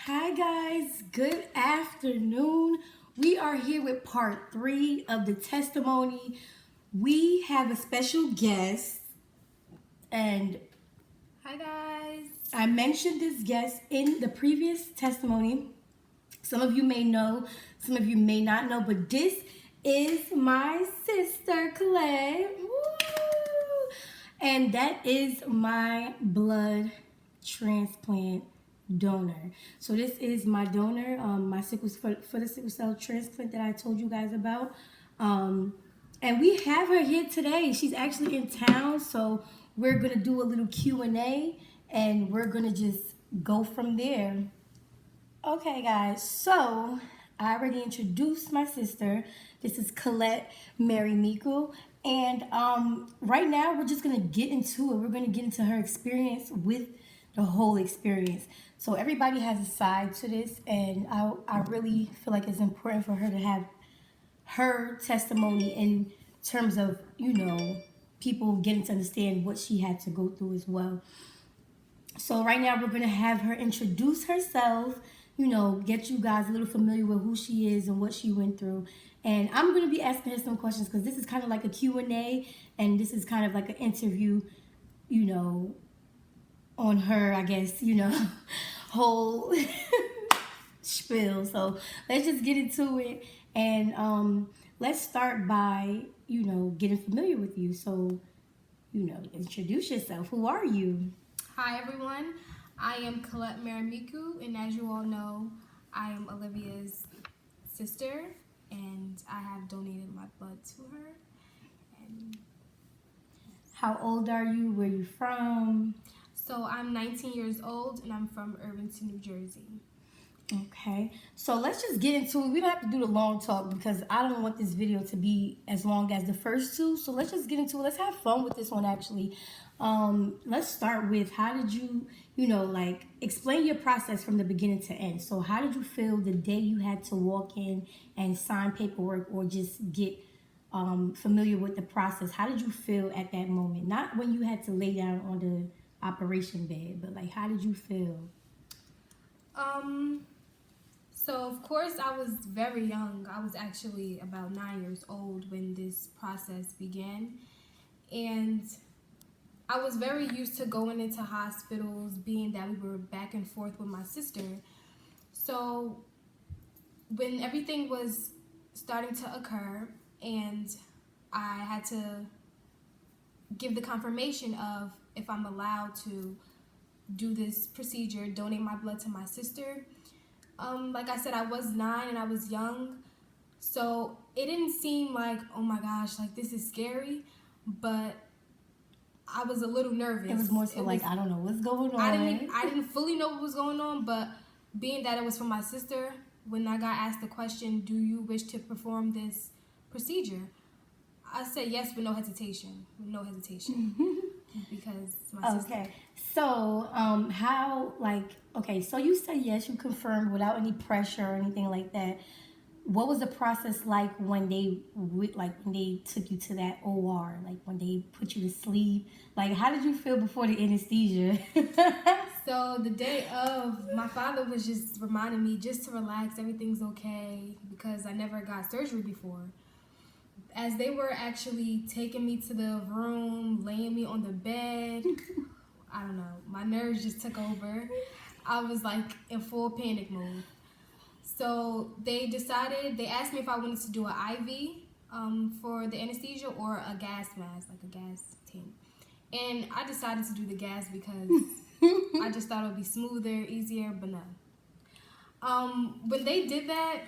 Hi guys, good afternoon. We are here with part 3 of the testimony. We have a special guest, and Hi guys. I mentioned this guest in the previous testimony. Some of you may know, some of you may not know, but this is my sister, Clay. Woo! And that is my blood transplant donor. So this is my donor, my sickle for the sickle cell transplant that I told you guys about. And we have her here today. She's actually in town, so we're gonna do a little Q&A, and we're gonna just go from there. Okay, guys, so I already introduced my sister. This is Colette Mary Miku. And right now, we're just going to get into it. We're going to get into her experience with the whole experience. So everybody has a side to this, and I really feel like it's important for her to have her testimony in terms of, people getting to understand what she had to go through as well. So right now we're going to have her introduce herself, get you guys a little familiar with who she is and what she went through. And I'm going to be asking her some questions because this is kind of like a Q&A, and this is kind of like an interview, on her, I guess, whole spiel. So let's just get into it. And let's start by, getting familiar with you. So, introduce yourself. Who are you? Hi everyone. I am Colette Maramiku, and as you all know, I am Olivia's sister, and I have donated my blood to her. And how old are you? Where are you from? So I'm 19 years old, and I'm from Irvington, New Jersey. Okay, so let's just get into it. We don't have to do the long talk because I don't want this video to be as long as the first two. So let's just get into it. Let's have fun with this one, actually. Let's start with, how did you, explain your process from the beginning to end. So how did you feel the day you had to walk in and sign paperwork or just get familiar with the process? How did you feel at that moment? Not when you had to lay down on the operation bed, but how did you feel? So of course I was very young. I was actually about 9 years old when this process began, and I was very used to going into hospitals, being that we were back and forth with my sister. So when everything was starting to occur and I had to give the confirmation of if I'm allowed to do this procedure, donate my blood to my sister, like I said, I was 9 and I was young, so it didn't seem like, oh my gosh, like this is scary, but I was a little nervous. It was more so I don't know what's going on. I didn't fully know what was going on, but being that it was for my sister, when I got asked the question, do you wish to perform this procedure? I said yes with no hesitation. Because my sister. Okay. So, so you said yes, you confirmed without any pressure or anything like that. What was the process like when they took you to that OR, when they put you to sleep? How did you feel before the anesthesia? So the day of, my father was just reminding me just to relax, everything's okay, because I never got surgery before. As they were actually taking me to the room, laying me on the bed, I don't know, my nerves just took over. I was in full panic mode. So they asked me if I wanted to do an IV for the anesthesia or a gas mask, a gas tank. And I decided to do the gas because I just thought it would be smoother, easier, but no. When they did that,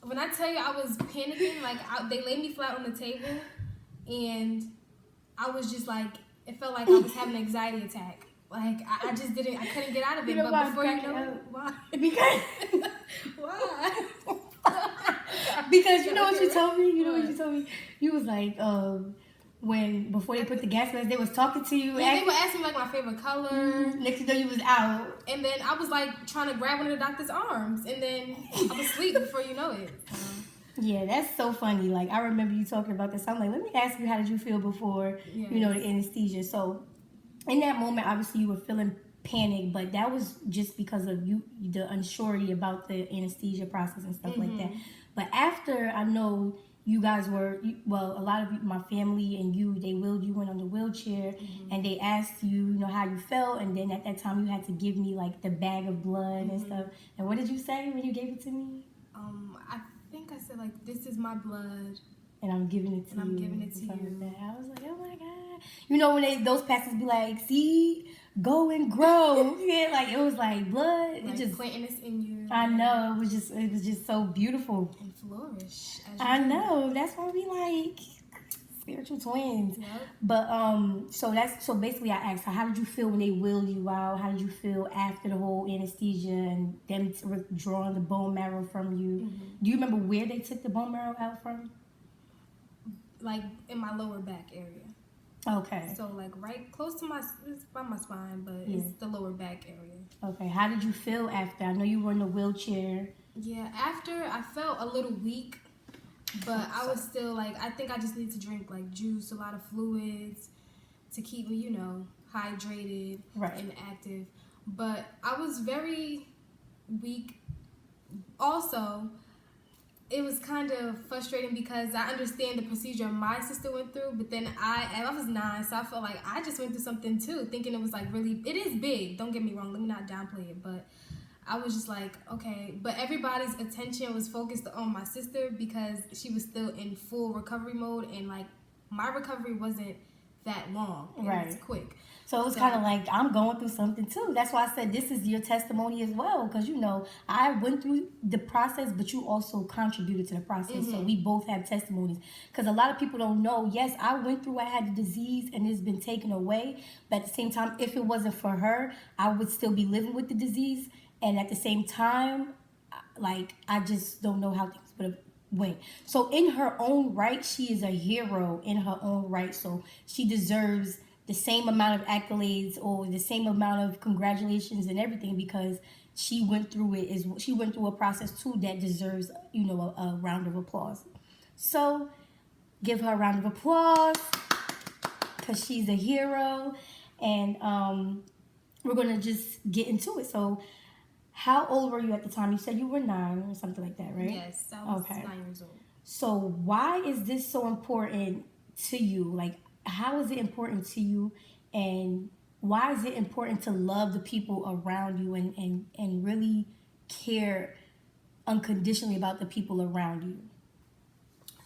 when I tell you I was panicking, they laid me flat on the table, and I was just it felt like I was having an anxiety attack. I couldn't get out of it. But before you know it, why? Because Why? because you know what you told me? You know what you told me? You was before they put the gas mask, they was talking to you. Yeah, they were asking me my favorite color. Next thing you know, you was out. And then I was trying to grab one of the doctor's arms, and then I was asleep before you know it. Yeah, that's so funny. I remember you talking about this. I'm let me ask you, how did you feel before, the anesthesia? So in that moment, obviously you were feeling panic, but that was just because of you, the unsurety about the anesthesia process and stuff like that. But after, I know you guys were, well, a lot of my family and you, they wheeled you in on the wheelchair, and they asked you, you know, how you felt, and then at that time you had to give me like the bag of blood and stuff. And what did you say when you gave it to me? I think I said like, "This is my blood, and I'm giving it to you." I'm giving it to you. Like that. I was like, oh my God. You know, when those pastors be like, see, go and grow. Yeah, like it was like blood. Like it just planting this in you. I know. It was just so beautiful. And flourish. I know. That's why we like spiritual twins. Yep. But so basically I asked her, how did you feel when they wheeled you out? How did you feel after the whole anesthesia and them withdrawing the bone marrow from you? Do you remember where they took the bone marrow out from? Like in my lower back area. Okay. So like right close to it's by my spine, but it's the lower back area. Okay. How did you feel after? I know you were in the wheelchair. Yeah, after I felt a little weak, but I was still like, I think I just need to drink like juice, a lot of fluids to keep me, you know, hydrated and active. But I was very weak. Also, it was kind of frustrating because I understand the procedure my sister went through, but then I was 9, so I felt like I just went through something too, thinking it was like really, it is big, don't get me wrong, let me not downplay it, but I was just like, okay, but everybody's attention was focused on my sister because she was still in full recovery mode, and like my recovery wasn't that long, it was quick. So it was kind of like, I'm going through something too. That's why I said this is your testimony as well. Because, you know, I went through the process, but you also contributed to the process. So we both have testimonies. Because a lot of people don't know, yes, I went through, I had the disease and it's been taken away. But at the same time, if it wasn't for her, I would still be living with the disease. And at the same time, like, I just don't know how things would have went. So in her own right, she is a hero in her own right. So she deserves the same amount of accolades or the same amount of congratulations and everything, because she went through it. She went through a process too that deserves, you know, a round of applause. So give her a round of applause because she's a hero. And we're gonna just get into it. So how old were you at the time? You said you were 9 or something like that, right? Yes, I was 9 years old. So why is this so important to you? Like, how is it important to you, and why is it important to love the people around you and really care unconditionally about the people around you?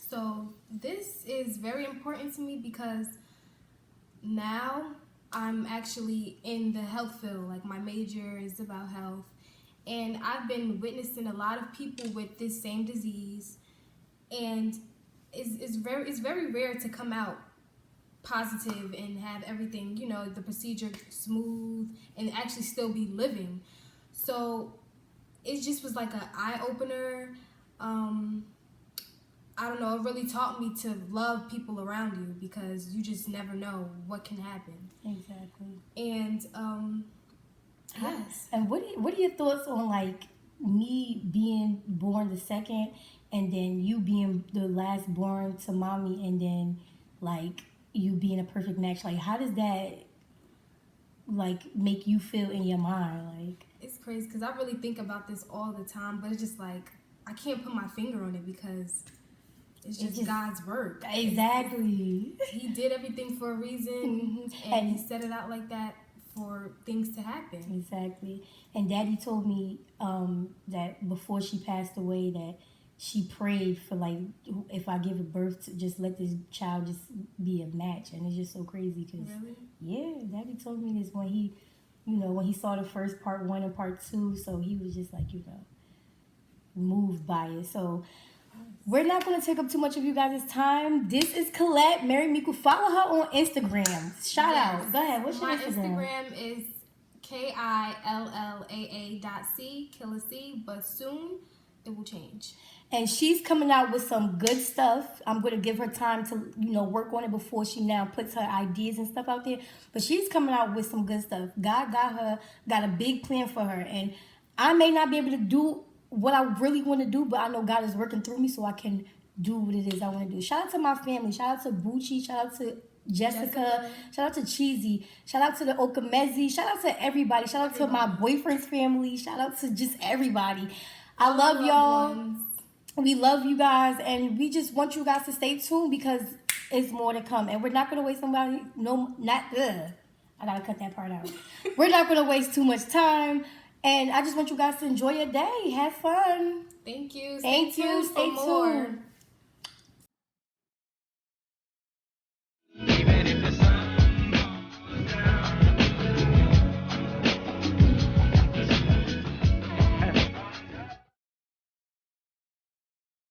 So this is very important to me because now I'm actually in the health field. Like, my major is about health, and I've been witnessing a lot of people with this same disease, and it's very rare to come out positive and have everything, you know, the procedure smooth and actually still be living. So it just was like an eye-opener. I don't know, it really taught me to love people around you because you just never know what can happen. Exactly. And yes. And what are your thoughts on, like, me being born the second and then you being the last born to mommy, and then like you being a perfect match? Like, how does that like make you feel in your mind? Like, it's crazy because I really think about this all the time, but it's just like I can't put my finger on it because it's just God's work. Exactly. He did everything for a reason, and he set it out like that for things to happen. Exactly. And Daddy told me that before she passed away, that she prayed for, like, if I give a birth, to just let this child just be a match. And it's just so crazy because, yeah, Daddy told me this when he, you know, when he saw the first part 1 and part 2. So he was just like, you know, moved by it. So we're not going to take up too much of you guys' time. This is Colette, Mary Miku. Follow her on Instagram. Shout out. Go ahead. What's your Instagram? My Instagram is KILLAA.C, Killer C, but soon it will change. And she's coming out with some good stuff. I'm going to give her time to, you know, work on it before she now puts her ideas and stuff out there. But she's coming out with some good stuff. God got a big plan for her. And I may not be able to do what I really want to do, but I know God is working through me so I can do what it is I want to do. Shout out to my family. Shout out to Bucci. Shout out to Jessica. Shout out to Cheesy. Shout out to the Okamezi. Shout out to everybody. Shout out to my boyfriend's family. Shout out to just everybody. I love y'all. We love you guys, and we just want you guys to stay tuned because it's more to come. And we're not gonna waste somebody. I gotta cut that part out. We're not gonna waste too much time. And I just want you guys to enjoy your day. Have fun. Thank you. Stay tuned.